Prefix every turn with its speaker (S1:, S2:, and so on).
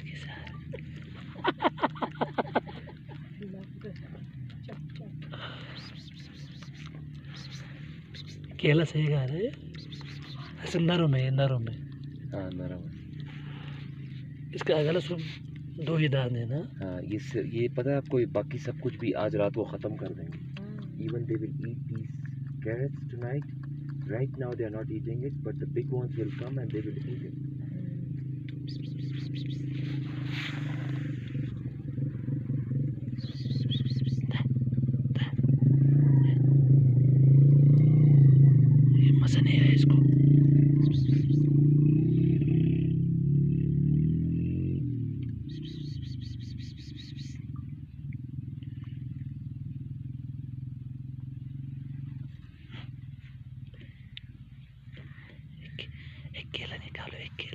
S1: के साथ। केला सही खा रहे ऐसे नरम है, नरम है।
S2: हाँ नरम है।
S1: इसका अगला सुन दो ही दाने ना।
S2: हाँ ये पता है आपको, ये बाकी सब कुछ भी आज रात को ख़त्म कर देंगे। Even they will eat these carrots tonight. Right now they are not eating it, but the big ones will come and they will eat it.
S1: ये मज़ा नहीं आया इसको। एक केला निकालो, एक केला।